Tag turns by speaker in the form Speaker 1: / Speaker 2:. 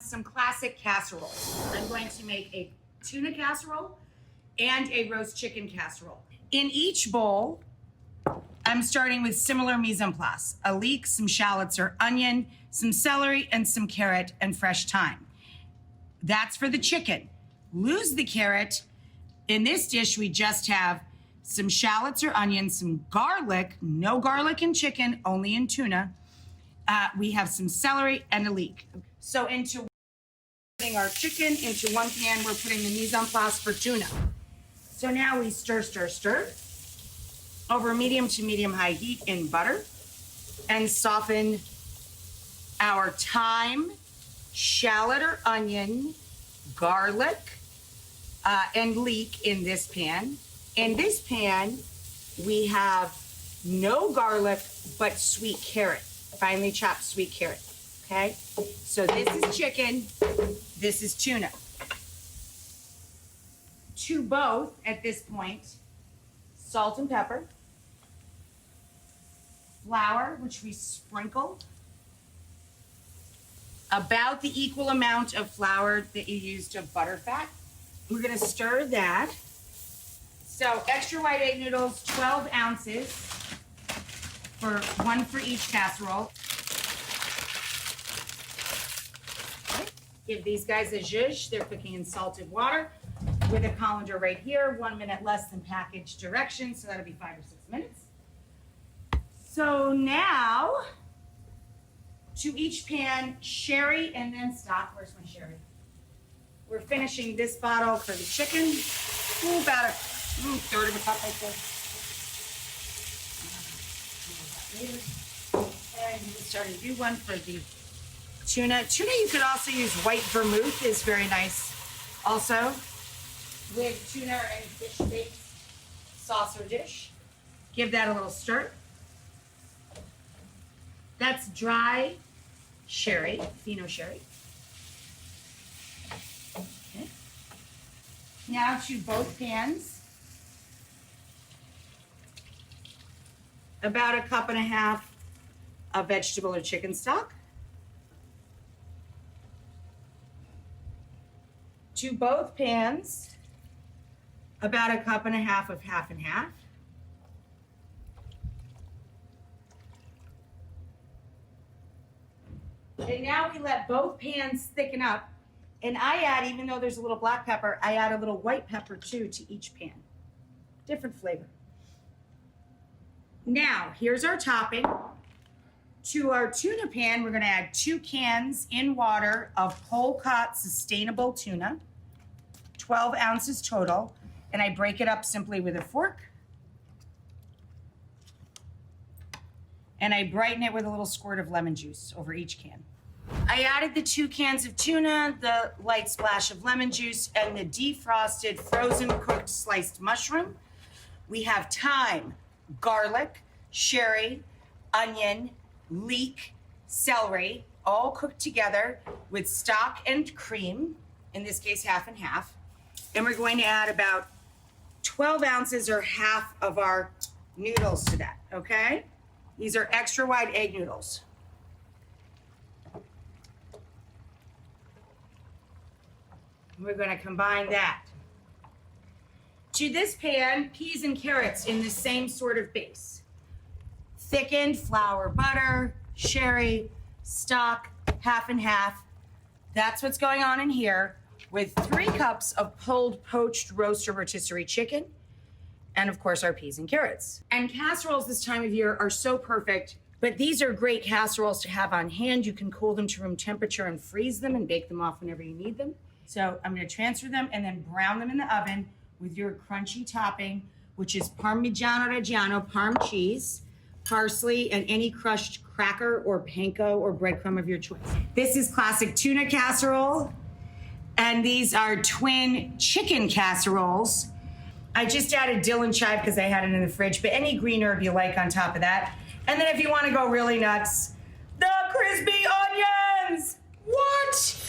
Speaker 1: some classic casseroles. I'm going to make a tuna casserole and a roast chicken casserole. In each bowl, I'm starting with similar mise en place: a leek, some shallots or onion, some celery, and some carrot and fresh thyme. That's for the chicken. Lose the carrot. In this dish, we just have some shallots or onions, some garlic, no garlic in chicken, only in tuna. We have some celery and a leek. So putting our chicken into one pan, we're putting the mise en place for tuna. So now we stir over medium to medium-high heat in butter and soften our thyme, shallot or onion, garlic, and leek in this pan. In this pan, we have no garlic, but sweet carrot, finely chopped sweet carrot, okay? So this is chicken, this is tuna. To both, at this point, salt and pepper, flour, which we sprinkle, about the equal amount of flour that you used of butter fat. We're gonna stir that. So extra white egg noodles, 12 ounces, one for each casserole. Okay. Give these guys a zhuzh. They're cooking in salted water with a colander right here, 1 minute less than package directions, so that'll be 5 or 6 minutes. So now, to each pan, sherry and then stock. Where's my sherry? We're finishing this bottle for the chicken. Ooh, about a third of a cup, I think. And we're starting to do one for the tuna. Tuna, you could also use white vermouth, is very nice also, with tuna or any fish-based sauce or dish. Give that a little stir. That's dry sherry, Fino sherry. Okay. Now to both pans, about 1.5 cups of vegetable or chicken stock. To both pans, about 1.5 cups of half and half. And now we let both pans thicken up. And I add, even though there's a little black pepper, I add a little white pepper too to each pan. Different flavor. Now, here's our topping. To our tuna pan, we're gonna add 2 cans in water of whole-caught sustainable tuna, 12 ounces total, and I break it up simply with a fork. And I brighten it with a little squirt of lemon juice over each can. I added the 2 cans of tuna, the light splash of lemon juice, and the defrosted, frozen, cooked, sliced mushroom. We have thyme, garlic, sherry, onion, leek, celery, all cooked together with stock and cream, in this case half and half. And we're going to add about 12 ounces or half of our noodles to that, okay? These are extra wide egg noodles. We're going to combine that. To this pan, peas and carrots in the same sort of base. Thickened flour, butter, sherry, stock, half and half. That's what's going on in here, with 3 cups of pulled poached roast or rotisserie chicken, and of course our peas and carrots. And casseroles this time of year are so perfect, but these are great casseroles to have on hand. You can cool them to room temperature and freeze them and bake them off whenever you need them. So I'm gonna transfer them and then brown them in the oven with your crunchy topping, which is Parmigiano Reggiano, Parm cheese, parsley, and any crushed cracker or panko or breadcrumb of your choice. This is classic tuna casserole, and these are twin chicken casseroles. I just added dill and chive because I had it in the fridge, but any green herb you like on top of that. And then if you want to go really nuts, the crispy onions. What?